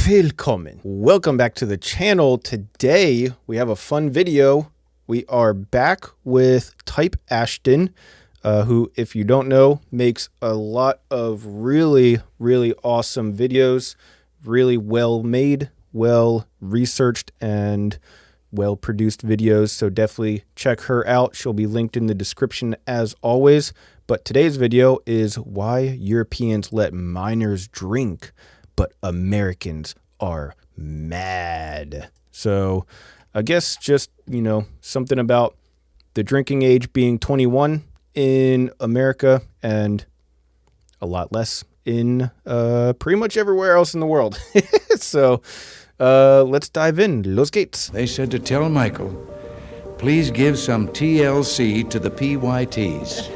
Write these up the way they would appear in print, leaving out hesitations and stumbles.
Willkommen. Welcome back to the channel. Today we have a fun video. We are back with Type Ashton, who, if you don't know, makes a lot of really awesome videos, really well made, well researched, and well produced videos. So definitely check her out. She'll be linked in the description as always. But today's video is why Europeans let minors drink, but Americans are mad. So I guess just, something about the drinking age being 21 in America and a lot less in pretty much everywhere else in the world. So let's dive in. Los geht's. They said to tell Michael, please give some TLC to the PYTs.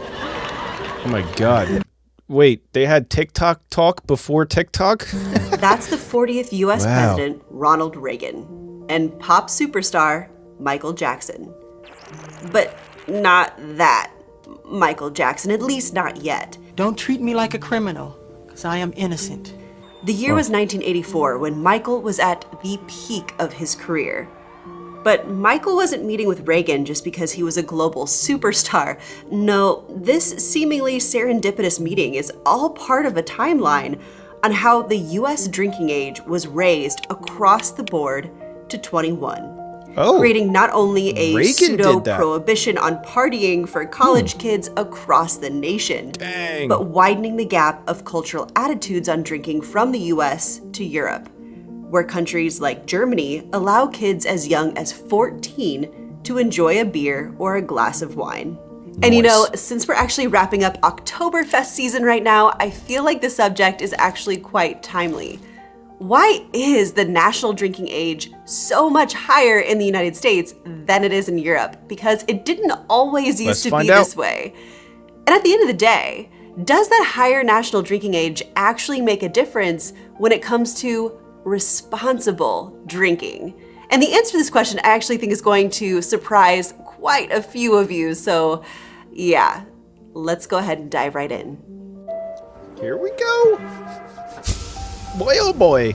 Oh my God. Wait, they had TikTok talk before TikTok? That's the 40th U.S. President, Ronald Reagan, and pop superstar, Michael Jackson. But not that Michael Jackson, at least not yet. Don't treat me like a criminal, because I am innocent. The year was 1984, when Michael was at the peak of his career. But Michael wasn't meeting with Reagan just because he was a global superstar. No, this seemingly serendipitous meeting is all part of a timeline on how the U.S. drinking age was raised across the board to 21. Creating not only a pseudo-prohibition on partying for college kids across the nation, but widening the gap of cultural attitudes on drinking from the U.S. to Europe, where countries like Germany allow kids as young as 14 to enjoy a beer or a glass of wine. Nice. And since we're actually wrapping up Oktoberfest season right now, I feel like the subject is actually quite timely. Why is the national drinking age so much higher in the United States than it is in Europe? Because it didn't always used to be this way. And at the end of the day, does that higher national drinking age actually make a difference when it comes to responsible drinking? And the answer to this question I actually think is going to surprise quite a few of you. So yeah, let's go ahead and dive right in. Here we go. Boy, oh boy.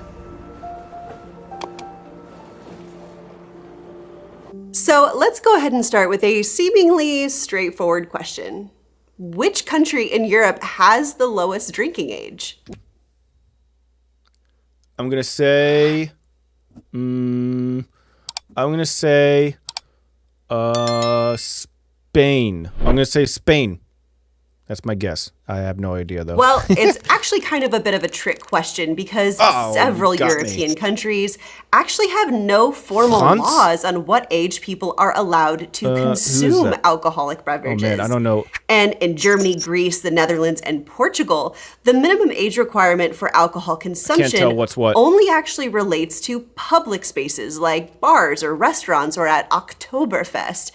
So let's go ahead and start with a seemingly straightforward question. Which country in Europe has the lowest drinking age? I'm going to say, Spain. I'm going to say Spain. That's my guess. I have no idea, though. Well, it's actually kind of a bit of a trick question because several European countries actually have no formal laws on what age people are allowed to consume alcoholic beverages. Oh man, I don't know. And in Germany, Greece, the Netherlands, and Portugal, the minimum age requirement for alcohol consumption only actually relates to public spaces like bars or restaurants or at Oktoberfest.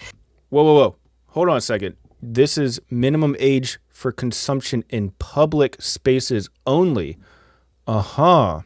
Whoa. Hold on a second. This is minimum age for consumption in public spaces only. So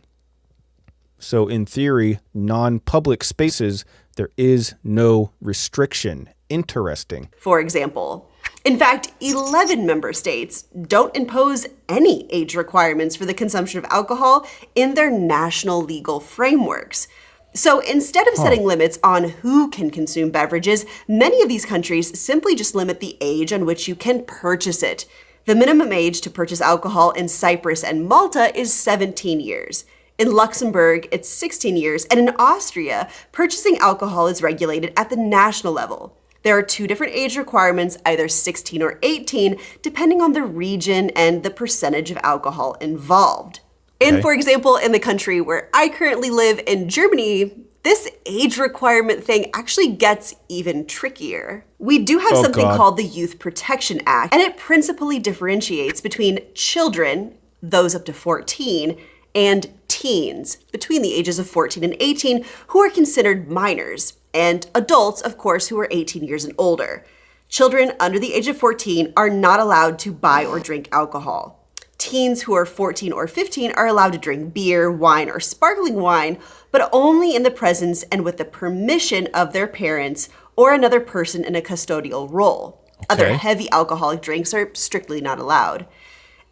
in theory, non-public spaces, there is no restriction. Interesting. For example, in fact, 11 member states don't impose any age requirements for the consumption of alcohol in their national legal frameworks. So instead of setting limits on who can consume beverages, many of these countries simply just limit the age on which you can purchase it. The minimum age to purchase alcohol in Cyprus and Malta is 17 years. In Luxembourg, it's 16 years, and in Austria, purchasing alcohol is regulated at the national level. There are two different age requirements, either 16 or 18, depending on the region and the percentage of alcohol involved. And for example, in the country where I currently live, in Germany, this age requirement thing actually gets even trickier. We do have something called the Youth Protection Act, and it principally differentiates between children, those up to 14, and teens, between the ages of 14 and 18, who are considered minors, and adults, of course, who are 18 years and older. Children under the age of 14 are not allowed to buy or drink alcohol. Teens who are 14 or 15 are allowed to drink beer, wine, or sparkling wine, but only in the presence and with the permission of their parents or another person in a custodial role. Other heavy alcoholic drinks are strictly not allowed.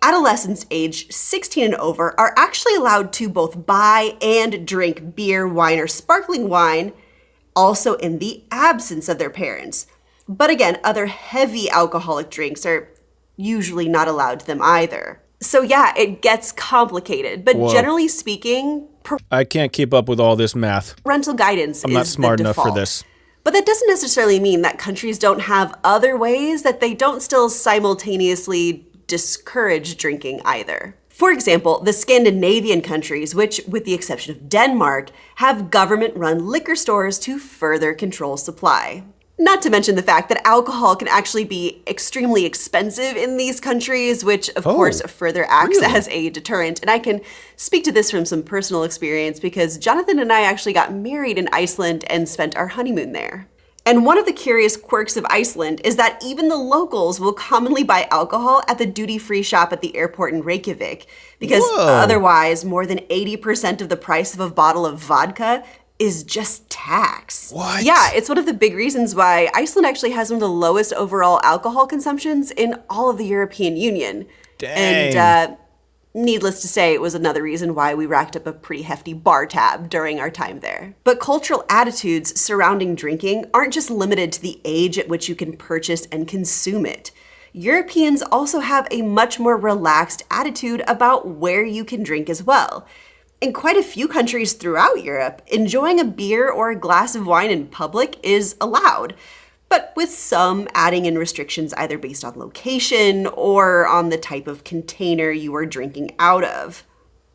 Adolescents aged 16 and over are actually allowed to both buy and drink beer, wine, or sparkling wine, also in the absence of their parents. But again, other heavy alcoholic drinks are usually not allowed to them either. So yeah, it gets complicated, but Whoa. Generally speaking, I can't keep up with all this math. parental guidance I'm is not smart the enough default. for this. But that doesn't necessarily mean that countries don't have other ways that they don't still simultaneously discourage drinking either. For example, the Scandinavian countries, which, with the exception of Denmark, have government-run liquor stores to further control supply. Not to mention the fact that alcohol can actually be extremely expensive in these countries, which of course further acts as a deterrent. And I can speak to this from some personal experience because Jonathan and I actually got married in Iceland and spent our honeymoon there. And one of the curious quirks of Iceland is that even the locals will commonly buy alcohol at the duty-free shop at the airport in Reykjavik, because otherwise more than 80% of the price of a bottle of vodka is just tax. What? Yeah, it's one of the big reasons why Iceland actually has one of the lowest overall alcohol consumptions in all of the European Union. Dang. And needless to say, it was another reason why we racked up a pretty hefty bar tab during our time there. But cultural attitudes surrounding drinking aren't just limited to the age at which you can purchase and consume it. Europeans also have a much more relaxed attitude about where you can drink as well. In quite a few countries throughout Europe, enjoying a beer or a glass of wine in public is allowed, but with some adding in restrictions either based on location or on the type of container you are drinking out of.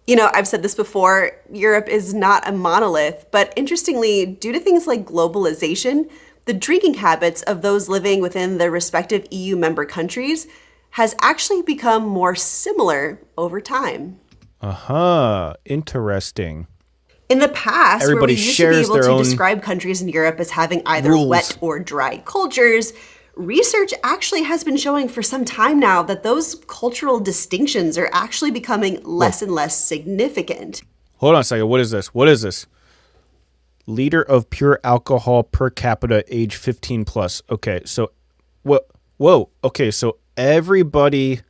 You know, I've said this before, Europe is not a monolith, but interestingly, due to things like globalization, the drinking habits of those living within the respective EU member countries has actually become more similar over time. Interesting. In the past, Everybody where we used to be shares able their to own describe countries in Europe as having either rules. wet or dry cultures, research actually has been showing for some time now that those cultural distinctions are actually becoming less and less significant. Hold on a second. What is this? What is this? Liter of pure alcohol per capita, age 15 plus. Okay, so what? Whoa. Okay, so everybody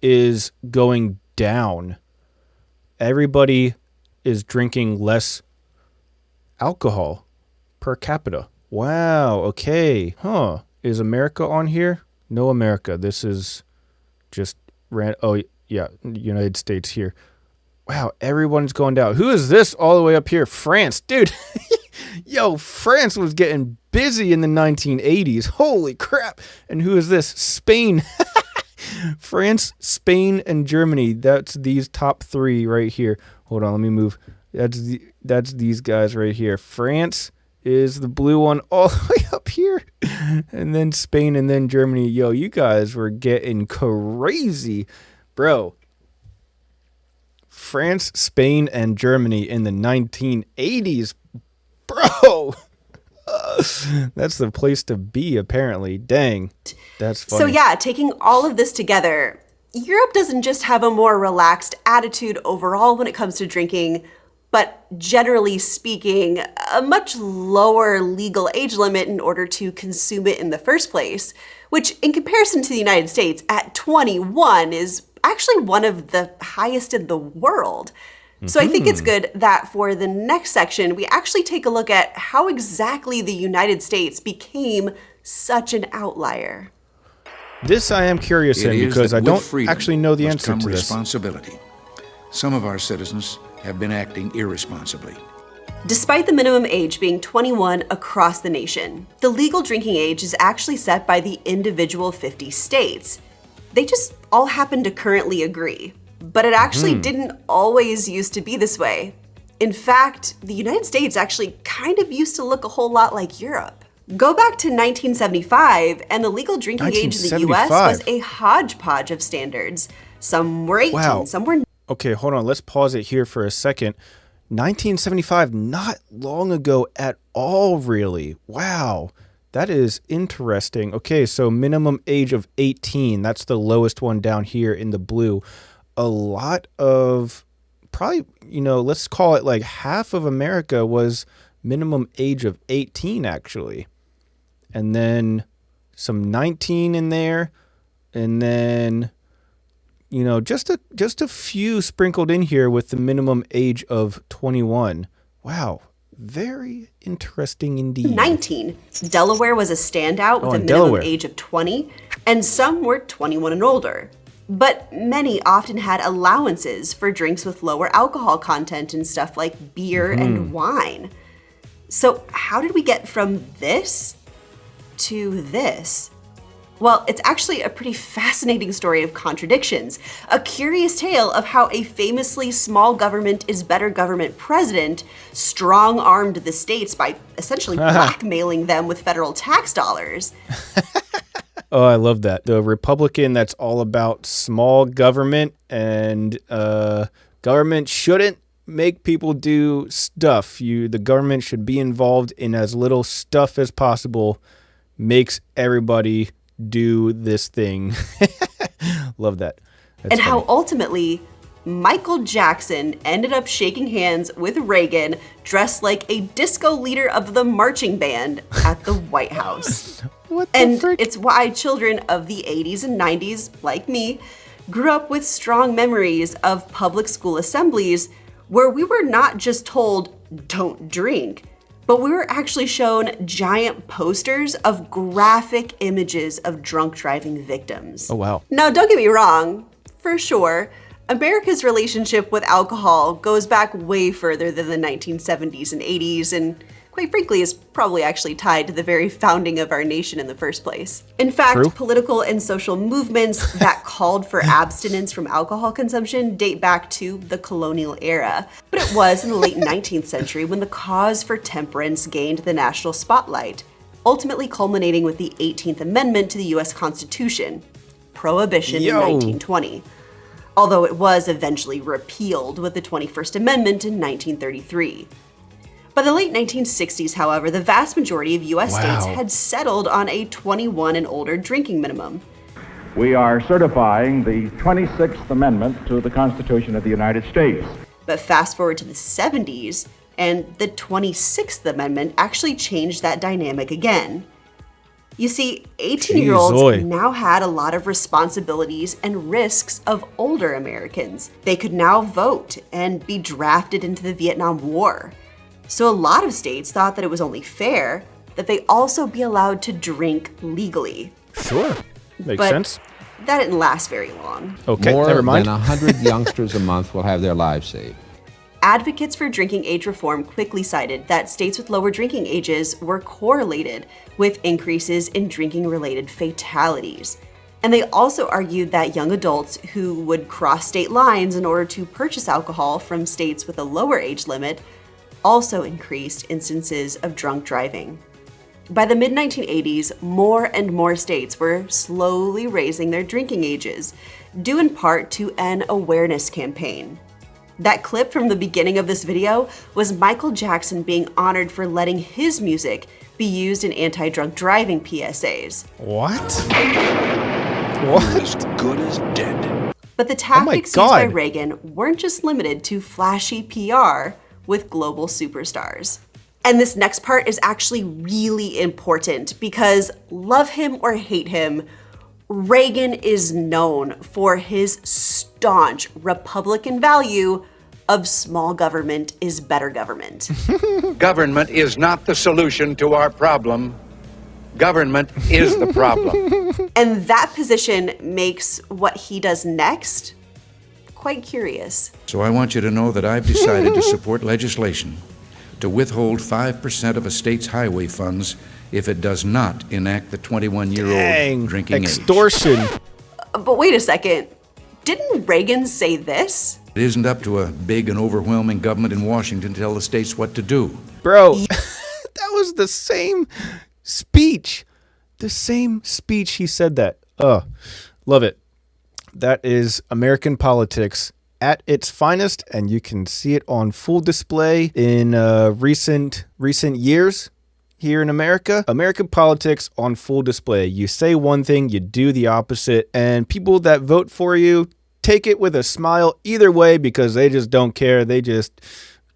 is going down. Everybody is drinking less alcohol per capita. Wow. Okay. Huh. Is America on here? No, America. This is just oh yeah, United States here. Wow. Everyone's going down. Who is this all the way up here? France, dude. Yo, France was getting busy in the 1980s. Holy crap. And who is this? Spain. France, Spain, and Germany. That's these top three right here. Hold on, let me move. That's these guys right here. France is the blue one all the way up here. And then Spain and then Germany. Yo, you guys were getting crazy. Bro. France, Spain, and Germany in the 1980s. Bro. That's the place to be, apparently. Dang. That's funny. So yeah, taking all of this together, Europe doesn't just have a more relaxed attitude overall when it comes to drinking, but generally speaking, a much lower legal age limit in order to consume it in the first place, which in comparison to the United States at 21 is actually one of the highest in the world. So I think it's good that for the next section, we actually take a look at how exactly the United States became such an outlier. This I am curious in because I don't actually know the answer to this. Responsibility. Some of our citizens have been acting irresponsibly. Despite the minimum age being 21 across the nation, the legal drinking age is actually set by the individual 50 states. They just all happen to currently agree. But it actually didn't always used to be this way. In fact, the United States actually kind of used to look a whole lot like Europe. Go back to 1975, and the legal drinking age in the US was a hodgepodge of standards. Some were 18, some were... Okay, hold on. Let's pause it here for a second. 1975, not long ago at all, really. Wow. That is interesting. Okay, so minimum age of 18. That's the lowest one down here in the blue. A lot of, probably, let's call it like half of America was minimum age of 18, actually. And then some 19 in there. And then you know, just a few sprinkled in here with the minimum age of 21. Wow. Very interesting indeed. 19. Delaware was a standout with a minimum Delaware. age of 20, and some were 21 and older. But many often had allowances for drinks with lower alcohol content and stuff like beer and wine. So how did we get from this to this? Well, it's actually a pretty fascinating story of contradictions, a curious tale of how a famously small government is better government president strong-armed the states by essentially blackmailing them with federal tax dollars. Oh, I love that. The Republican that's all about small government and government shouldn't make people do stuff. The government should be involved in as little stuff as possible, makes everybody do this thing. Love that. That's and how funny. ultimately Michael Jackson ended up shaking hands with Reagan dressed like a disco leader of the marching band at the White House. What the And frick? it's why children of the 80s and 90s, like me, grew up with strong memories of public school assemblies where we were not just told, don't drink, but we were actually shown giant posters of graphic images of drunk driving victims. Oh, wow. Now, don't get me wrong, for sure, America's relationship with alcohol goes back way further than the 1970s and 80s, and quite frankly is probably actually tied to the very founding of our nation in the first place. In fact, True. political and social movements that called for abstinence from alcohol consumption date back to the colonial era. But it was in the late 19th century when the cause for temperance gained the national spotlight, ultimately culminating with the 18th Amendment to the US Constitution, Prohibition in 1920. Although it was eventually repealed with the 21st Amendment in 1933. By the late 1960s, however, the vast majority of U.S. states had settled on a 21 and older drinking minimum. We are certifying the 26th Amendment to the Constitution of the United States. But fast forward to the 70s, and the 26th Amendment actually changed that dynamic again. You see, 18-year-olds now had a lot of responsibilities and risks of older Americans. They could now vote and be drafted into the Vietnam War. So a lot of states thought that it was only fair that they also be allowed to drink legally. Sure. Makes But sense. that didn't last very long. Okay, More never mind. than 100 youngsters a month will have their lives saved. Advocates for drinking age reform quickly cited that states with lower drinking ages were correlated with increases in drinking-related fatalities. And they also argued that young adults who would cross state lines in order to purchase alcohol from states with a lower age limit also increased instances of drunk driving. By the mid-1980s, more and more states were slowly raising their drinking ages, due in part to an awareness campaign. That clip from the beginning of this video was Michael Jackson being honored for letting his music be used in anti-drunk driving PSAs. What? What? As good as dead. But the tactics used by God. Reagan weren't just limited to flashy PR with global superstars. And this next part is actually really important because love him or hate him, Reagan is known for his staunch Republican value of small government is better government. Government is not the solution to our problem. Government is the problem. And that position makes what he does next quite curious. So I want you to know that I've decided to support legislation to withhold 5% of a state's highway funds if it does not enact the 21-year-old drinking age. Extortion. But wait a second, didn't Reagan say this? It isn't up to a big and overwhelming government in Washington to tell the states what to do. Bro, that was the same speech. The same speech he said that. Love it. That is American politics at its finest, and you can see it on full display in recent years here in America. American politics on full display. You say one thing, you do the opposite, and people that vote for you take it with a smile either way because they just don't care. They just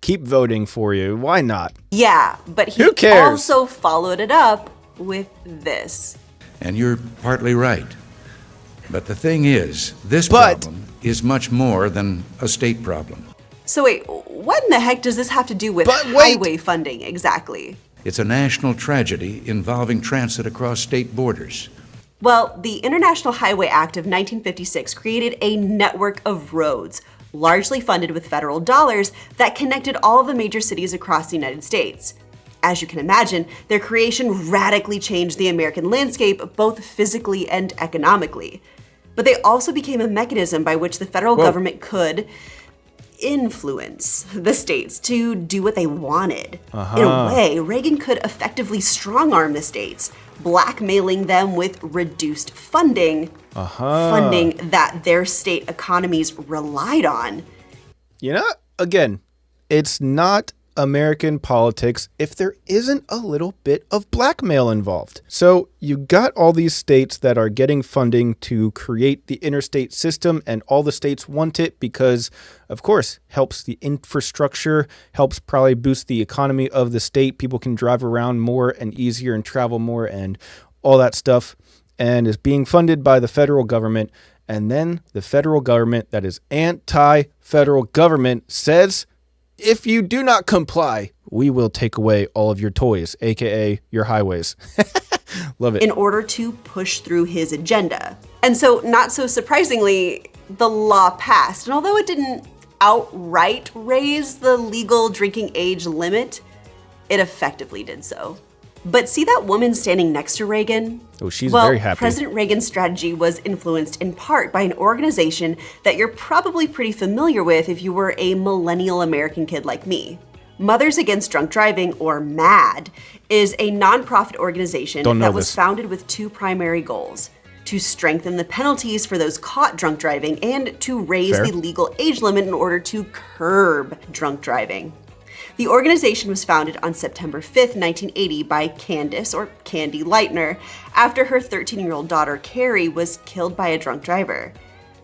keep voting for you. Why not? Yeah, but he Who cares? also followed it up with this. And you're partly right. But the thing is, this But- problem is much more than a state problem. So wait, what in the heck does this have to do with But wait. highway funding exactly? It's a national tragedy involving transit across state borders. Well, the International Highway Act of 1956 created a network of roads, largely funded with federal dollars, that connected all of the major cities across the United States. As you can imagine, their creation radically changed the American landscape, both physically and economically. But they also became a mechanism by which the federal government could influence the states to do what they wanted. In a way, Reagan could effectively strong-arm the states, blackmailing them with reduced funding, funding that their state economies relied on. You know, again, it's not American politics if there isn't a little bit of blackmail involved. So you got all these states that are getting funding to create the interstate system, and all the states want it because, of course, helps the infrastructure, helps probably boost the economy of the state. People can drive around more and easier and travel more and all that stuff, and is being funded by the federal government. And then the federal government that is anti-federal government says, if you do not comply, we will take away all of your toys, aka your highways. Love it. In order to push through his agenda. And so, not so surprisingly, the law passed. And although it didn't outright raise the legal drinking age limit, it effectively did so. But see that woman standing next to Reagan? Oh, she's very happy. President Reagan's strategy was influenced in part by an organization that you're probably pretty familiar with if you were a millennial American kid like me. Mothers Against Drunk Driving, or MADD, is a nonprofit organization that was founded with two primary goals: to strengthen the penalties for those caught drunk driving and to raise the legal age limit in order to curb drunk driving. The organization was founded on September 5th, 1980 by Candace, or Candy Lightner, after her 13-year-old daughter, Carrie, was killed by a drunk driver.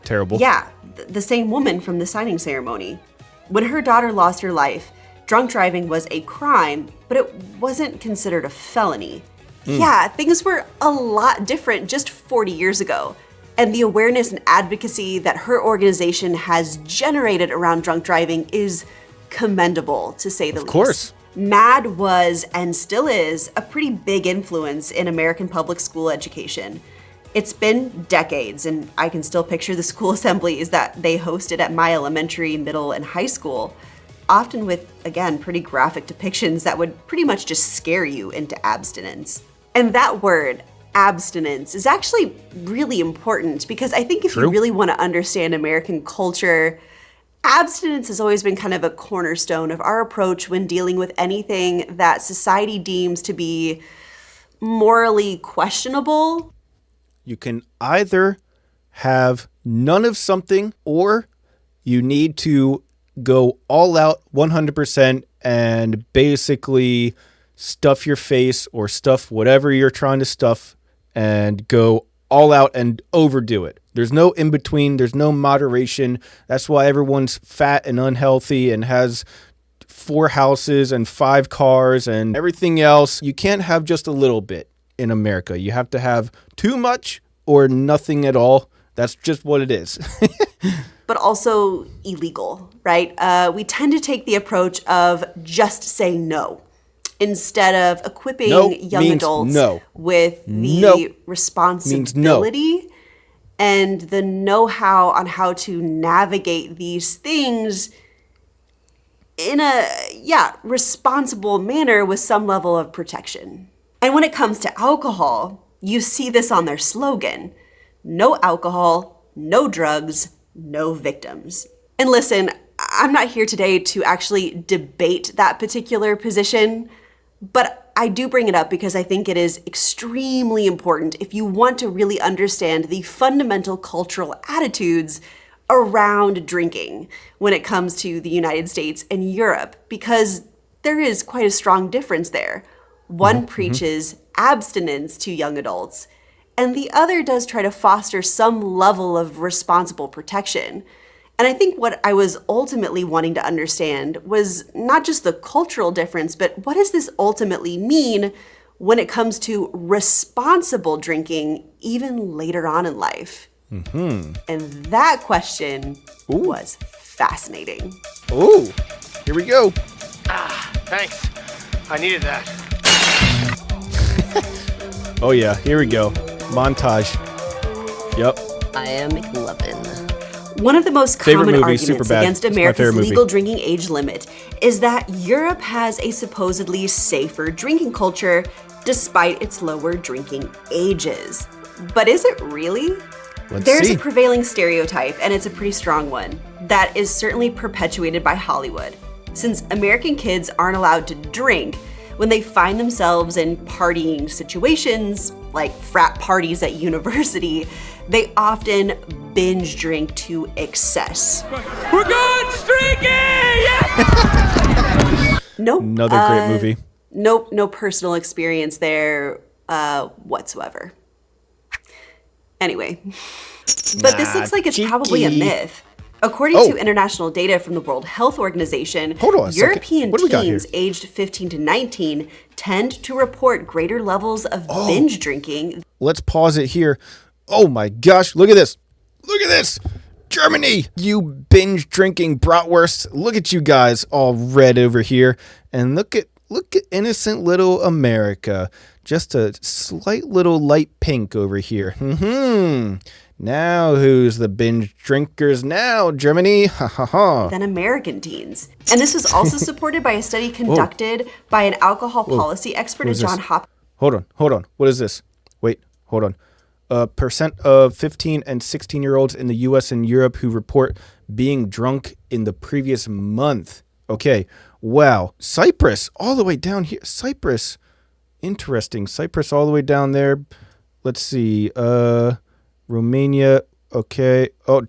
Terrible. Yeah, the same woman from the signing ceremony. When her daughter lost her life, drunk driving was a crime, but it wasn't considered a felony. Yeah, things were a lot different just 40 years ago. And the awareness and advocacy that her organization has generated around drunk driving is commendable, to say the least. Of course. MADD was, and still is, a pretty big influence in American public school education. It's been decades, and I can still picture the school assemblies that they hosted at my elementary, middle, and high school, often with, again, pretty graphic depictions that would pretty much just scare you into abstinence. And that word, abstinence, is actually really important because I think if you really want to understand American culture, abstinence has always been kind of a cornerstone of our approach when dealing with anything that society deems to be morally questionable. You can either have none of something, or you need to go all out 100% and basically stuff your face or stuff whatever you're trying to stuff and go all out and overdo it. There's no in between. There's no moderation. That's why everyone's fat and unhealthy and has 4 houses and 5 cars and everything else. You can't have just a little bit in America. You have to have too much or nothing at all. That's just what it is. But also illegal, right? We tend to take the approach of just saying no, instead of equipping young adults with the responsibility and the know-how on how to navigate these things in a, responsible manner with some level of protection. And when it comes to alcohol, you see this on their slogan: no alcohol, no drugs, no victims. And listen, I'm not here today to actually debate that particular position, but I do bring it up because I think it is extremely important if you want to really understand the fundamental cultural attitudes around drinking when it comes to the United States and Europe, because there is quite a strong difference there. One preaches abstinence to young adults, and the other does try to foster some level of responsible protection. And I think what I was ultimately wanting to understand was not just the cultural difference, but what does this ultimately mean when it comes to responsible drinking even later on in life? And that question was fascinating. Oh, here we go. Thanks. I needed that. Oh yeah, here we go. Montage. Yep. I am 11. One of the most Favorite common movie, arguments Superbad. against It's my America's favorite movie. legal drinking age limit is that Europe has a supposedly safer drinking culture despite its lower drinking ages. But is it really? There's see. a prevailing stereotype, and it's a pretty strong one, that is certainly perpetuated by Hollywood. Since American kids aren't allowed to drink, when they find themselves in partying situations, like frat parties at university, they often binge drink to excess. We're going streaking! Yeah! Nope. Another great movie. Nope, no personal experience there whatsoever. Anyway, but this looks like it's probably a cheeky. myth. According Oh. to international data from the World Health Organization, Hold on a second. European What do we got here? teens aged 15 to 19 tend to report greater levels of binge drinking. Let's pause it here. Oh my gosh, look at this. Look at this. Germany, you binge drinking bratwursts. Look at you guys all red over here. And look at innocent little America. Just a slight little light pink over here. Now who's the binge drinkers now, Germany? Ha ha ha. Than American teens. And this was also supported by a study conducted by an alcohol policy expert at is this? Johns Hopkins. Hold on. What is this? Wait, hold on. Percent of 15 and 16-year-olds in the U.S. and Europe who report being drunk in the previous month. Okay, wow. Cyprus, all the way down here. Cyprus, interesting. Cyprus all the way down there. Let's see. Romania, okay. Oh,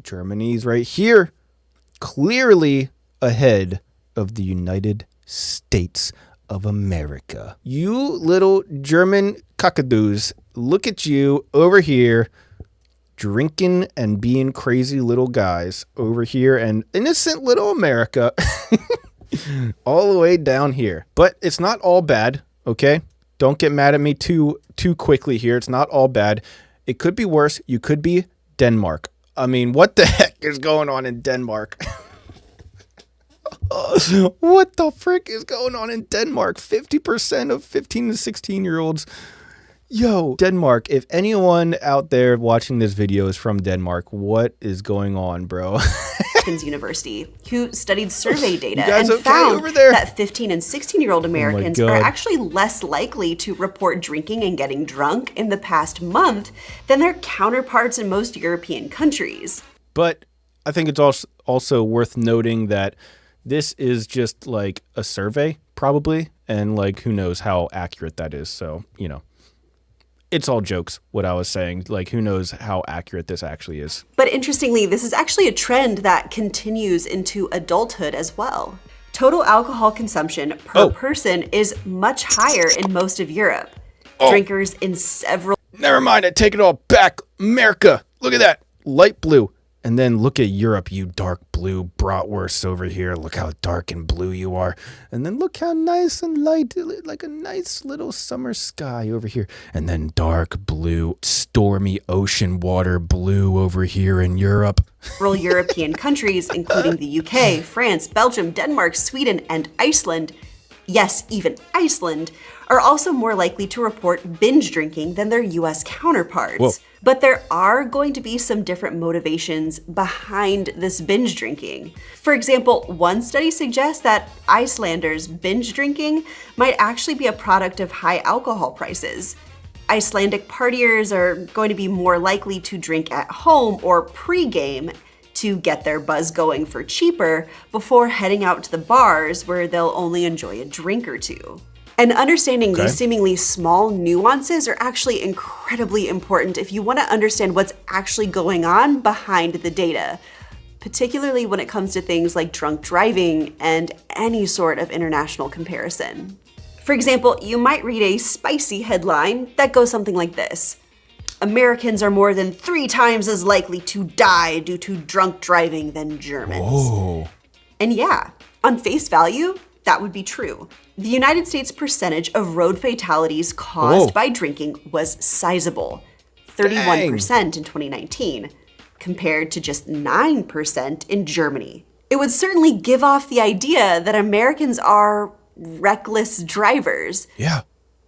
Germany's right here. Clearly ahead of the United States of America. You little German cockadoos, look at you over here drinking and being crazy little guys over here, and innocent little America all the way down here. But it's not all bad, okay? Don't get mad at me too quickly here. It's not all bad. It could be worse. You could be Denmark. I mean, what the heck is going on in Denmark? What the frick is going on in Denmark? 50% of 15 to 16-year-olds. Yo, Denmark, if anyone out there watching this video is from Denmark, what is going on, bro? University, who studied survey data You guys and okay found over there? that 15 and 16-year-old Americans are God. actually less likely to report drinking and getting drunk in the past month than their counterparts in most European countries. But I think it's also worth noting that this is just like a survey, probably, and like who knows how accurate that is. So, you know, it's all jokes, what I was saying. Like, who knows how accurate this actually is. But interestingly, this is actually a trend that continues into adulthood as well. Total alcohol consumption per person is much higher in most of Europe. Drinkers in several Never mind, I take it all back. America, look at that. Light blue. And then look at Europe, you dark blue bratwursts over here. Look how dark and blue you are. And then look how nice and light, like a nice little summer sky over here. And then dark blue, stormy ocean water blue over here in Europe. several European countries, including the UK, France, Belgium, Denmark, Sweden, and Iceland, yes, even Iceland, are also more likely to report binge drinking than their US counterparts. Whoa. But there are going to be some different motivations behind this binge drinking. For example, one study suggests that Icelanders' binge drinking might actually be a product of high alcohol prices. Icelandic partiers are going to be more likely to drink at home or pre-game to get their buzz going for cheaper before heading out to the bars where they'll only enjoy a drink or two. And understanding these seemingly small nuances are actually incredibly important if you want to understand what's actually going on behind the data, particularly when it comes to things like drunk driving and any sort of international comparison. For example, you might read a spicy headline that goes something like this: Americans are more than 3 times as likely to die due to drunk driving than Germans. Oh. And yeah, on face value, that would be true. The United States percentage of road fatalities caused by drinking was sizable. 31% in 2019, compared to just 9% in Germany. It would certainly give off the idea that Americans are reckless drivers. Yeah.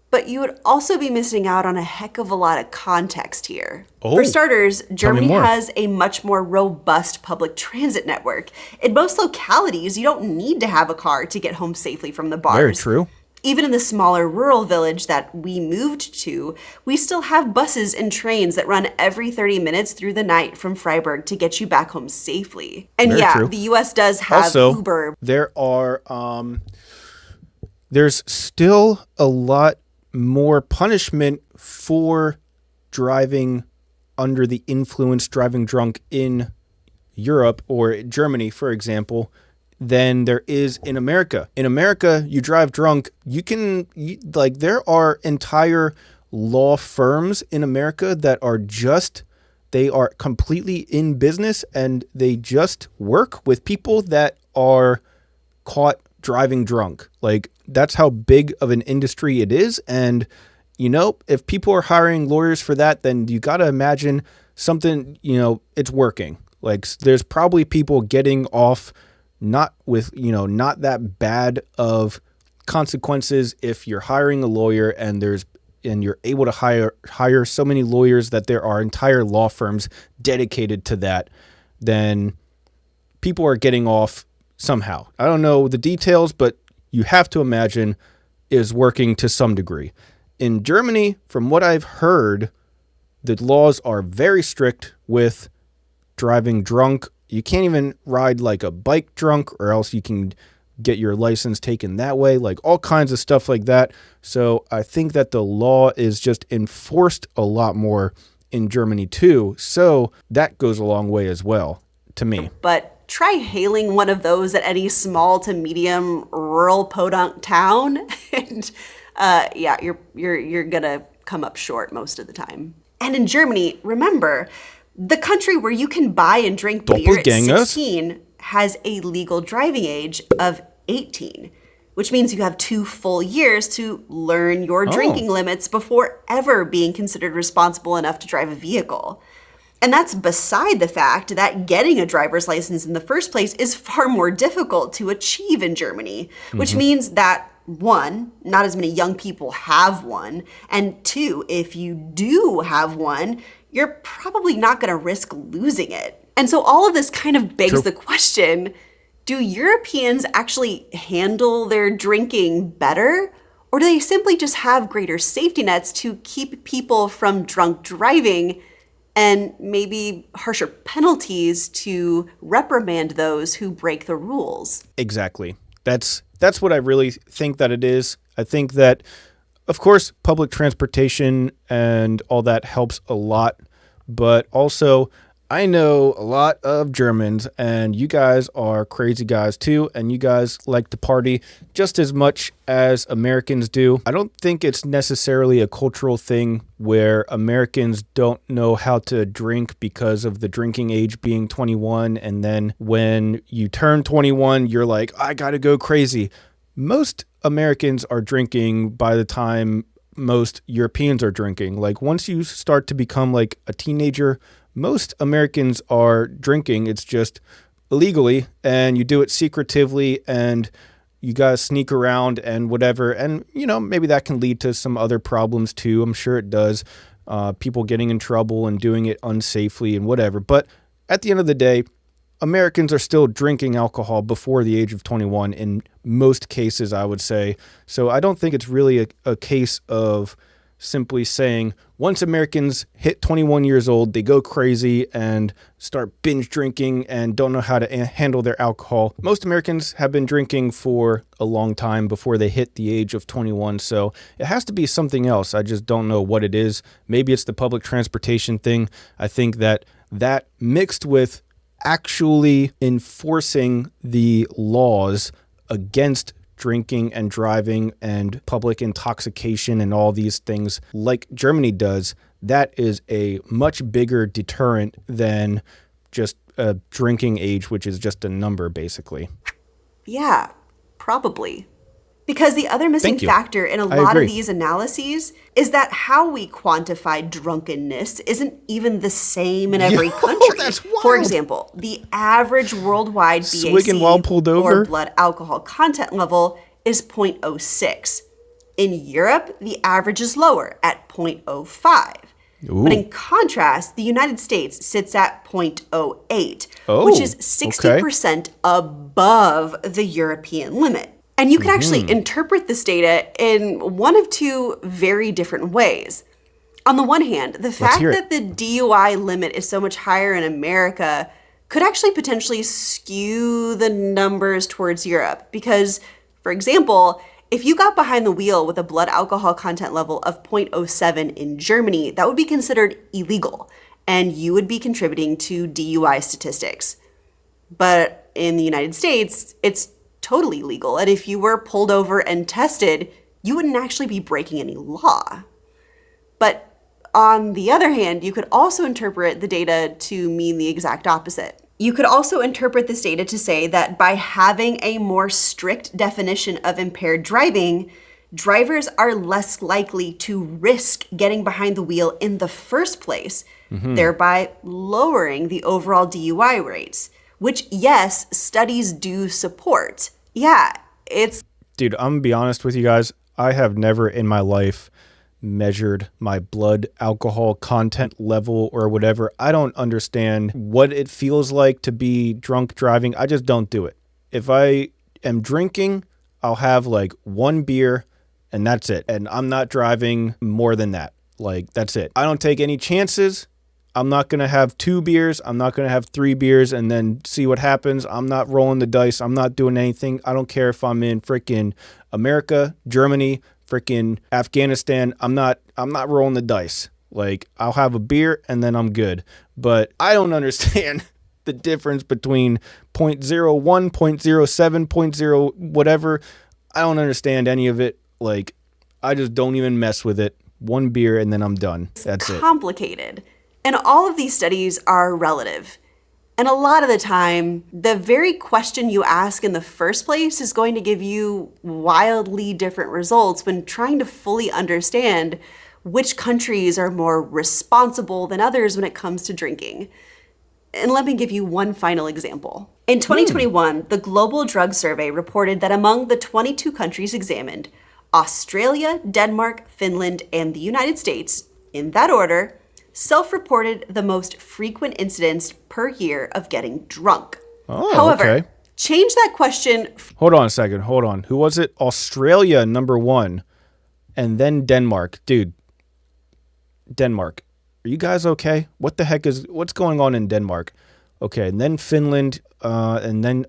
But you would also be missing out on a heck of a lot of context here. Oh, for starters, Germany more. has a much more robust public transit network. In most localities, you don't need to have a car to get home safely from the bars. Very true. Even in the smaller rural village that we moved to, we still have buses and trains that run every 30 minutes through the night from Freiburg to get you back home safely. And Very true. the US does have Also, Uber. There are, there's still a lot more punishment for driving under the influence, driving drunk in Europe or Germany, for example, than there is in America. In America, you drive drunk, there are entire law firms in America that are they are completely in business and they just work with people that are caught driving drunk. Like, that's how big of an industry it is. And, if people are hiring lawyers for that, then you got to imagine something, it's working. Like, there's probably people getting off not with, not that bad of consequences if you're hiring a lawyer and you're able to hire so many lawyers that there are entire law firms dedicated to that, then people are getting off somehow. I don't know the details, but you have to imagine is working to some degree. In Germany, from what I've heard, the laws are very strict with driving drunk. You can't even ride like a bike drunk, or else you can get your license taken that way, like all kinds of stuff like that. So I think that the law is just enforced a lot more in Germany too. So that goes a long way as well to me. But try hailing one of those at any small to medium rural podunk town, and you're gonna come up short most of the time. And in Germany, remember, the country where you can buy and drink beer at 16 has a legal driving age of 18, which means you have 2 full years to learn your drinking limits before ever being considered responsible enough to drive a vehicle. And that's beside the fact that getting a driver's license in the first place is far more difficult to achieve in Germany, which means that 1, not as many young people have one, and 2, if you do have one, you're probably not going to risk losing it. And so all of this kind of begs the question, do Europeans actually handle their drinking better? Or do they simply just have greater safety nets to keep people from drunk driving and maybe harsher penalties to reprimand those who break the rules? Exactly. That's what I really think that it is. I think that, of course, public transportation and all that helps a lot, but also I know a lot of Germans, and you guys are crazy guys too, and you guys like to party just as much as Americans do. I don't think it's necessarily a cultural thing where Americans don't know how to drink because of the drinking age being 21, and then when you turn 21, you're like, I gotta go crazy. Most Americans are drinking by the time most Europeans are drinking. Like, once you start to become like a teenager, most Americans are drinking. It's just illegally, and you do it secretively, and you gotta sneak around and whatever. And, maybe that can lead to some other problems too. I'm sure it does. People getting in trouble and doing it unsafely and whatever. But at the end of the day, Americans are still drinking alcohol before the age of 21 in most cases, I would say. So I don't think it's really a case of simply saying once Americans hit 21 years old, they go crazy and start binge drinking and don't know how to handle their alcohol. Most Americans have been drinking for a long time before they hit the age of 21. So it has to be something else. I just don't know what it is. Maybe it's the public transportation thing. I think that mixed with actually enforcing the laws against drinking and driving and public intoxication and all these things like Germany does, that is a much bigger deterrent than just a drinking age, which is just a number, basically. Yeah, probably. Because the other missing Thank you. factor in a I lot agree. of these analyses is that how we quantify drunkenness isn't even the same in every country. That's For wild. example, the average worldwide Swigging BAC while pulled over? or blood alcohol content level is 0.06. In Europe, the average is lower at 0.05. But in contrast, the United States sits at 0.08, which is 60% above the European limit. And you can actually interpret this data in one of two very different ways. On the one hand, the fact hear it. that the DUI limit is so much higher in America could actually potentially skew the numbers towards Europe. Because, for example, if you got behind the wheel with a blood alcohol content level of 0.07 in Germany, that would be considered illegal, and you would be contributing to DUI statistics. But in the United States, it's totally legal, and if you were pulled over and tested, you wouldn't actually be breaking any law. But on the other hand, you could also interpret the data to mean the exact opposite. You could also interpret this data to say that by having a more strict definition of impaired driving, drivers are less likely to risk getting behind the wheel in the first place, thereby lowering the overall DUI rates, which, yes, studies do support. Yeah, it's... Dude, I'm gonna be honest with you guys. I have never in my life measured my blood alcohol content level or whatever. I don't understand what it feels like to be drunk driving. I just don't do it. If I am drinking, I'll have like one beer and that's it. And I'm not driving more than that. Like, that's it. I don't take any chances. I'm not going to have 2 beers. I'm not going to have 3 beers and then see what happens. I'm not rolling the dice. I'm not doing anything. I don't care if I'm in freaking America, Germany, freaking Afghanistan. I'm not rolling the dice. Like, I'll have a beer and then I'm good. But I don't understand the difference between 0.01, 0.07, 0.0 whatever. I don't understand any of it. Like, I just don't even mess with it. 1 beer and then I'm done. That's it. Complicated. And all of these studies are relative. And a lot of the time, the very question you ask in the first place is going to give you wildly different results when trying to fully understand which countries are more responsible than others when it comes to drinking. And let me give you one final example. In 2021, the Global Drug Survey reported that among the 22 countries examined, Australia, Denmark, Finland, and the United States, in that order, self-reported the most frequent incidents per year of getting drunk. However, change that question. Hold on a second. Hold on. Who was it? Australia, number 1. And then Denmark. Dude, Denmark. Are you guys okay? What's going on in Denmark? Okay, and then Finland, and then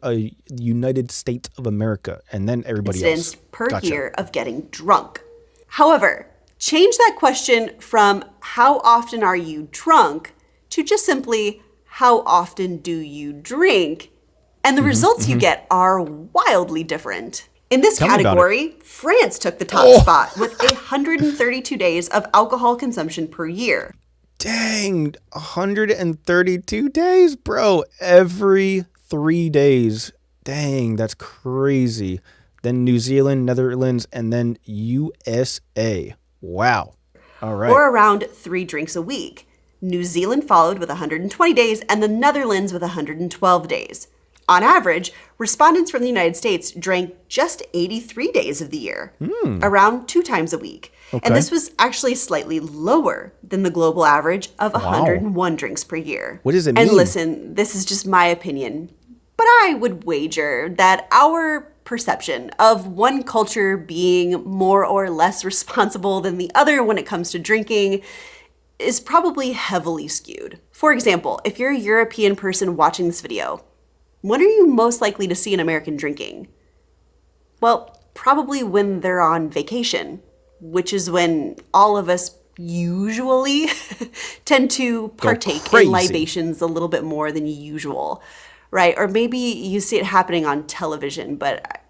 United States of America, and then everybody incidents else. Per year of getting drunk. However, change that question from how often are you drunk to just simply how often do you drink? And the results you get are wildly different. In this category, France took the top spot with 132 days of alcohol consumption per year. Dang, 132 days? Bro, every 3 days. Dang, that's crazy. Then New Zealand, Netherlands, and then USA. Wow. All right. Or around 3 drinks a week. New Zealand followed with 120 days and the Netherlands with 112 days. On average, respondents from the United States drank just 83 days of the year, around 2 times a week. Okay. And this was actually slightly lower than the global average of 101 drinks per year. What does it mean? And listen, this is just my opinion, but I would wager that our perception of one culture being more or less responsible than the other when it comes to drinking is probably heavily skewed. For example, if you're a European person watching this video, when are you most likely to see an American drinking? Well, probably when they're on vacation, which is when all of us usually tend to partake in libations a little bit more than usual, right? Or maybe you see it happening on television, but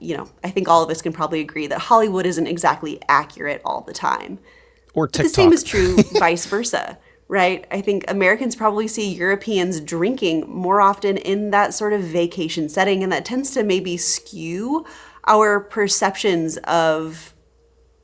I think all of us can probably agree that Hollywood isn't exactly accurate all the time. Or TikTok. But the same is true vice versa, right? I think Americans probably see Europeans drinking more often in that sort of vacation setting, and that tends to maybe skew our perceptions of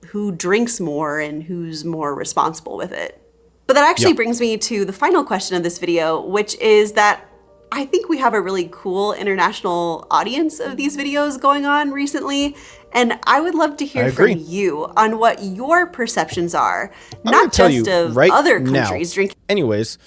who drinks more and who's more responsible with it. But that actually brings me to the final question of this video, which is that I think we have a really cool international audience of these videos going on recently, and I would love to hear from you on what your perceptions are, not just of other countries drinking. Anyways,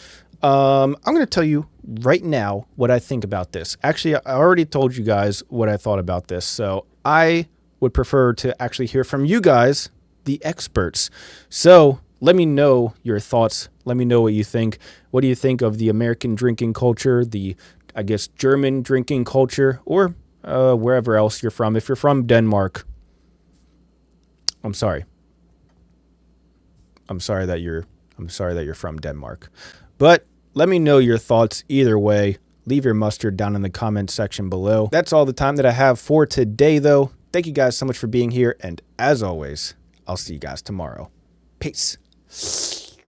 I'm going to tell you right now what I think about this. Actually, I already told you guys what I thought about this, so I would prefer to actually hear from you guys, the experts. So let me know your thoughts. Let me know what you think. What do you think of the American drinking culture, the, I guess, German drinking culture, or wherever else you're from? If you're from Denmark, I'm sorry. I'm sorry that you're from Denmark. But let me know your thoughts either way. Leave your mustard down in the comment section below. That's all the time that I have for today, though. Thank you guys so much for being here. And as always, I'll see you guys tomorrow. Peace.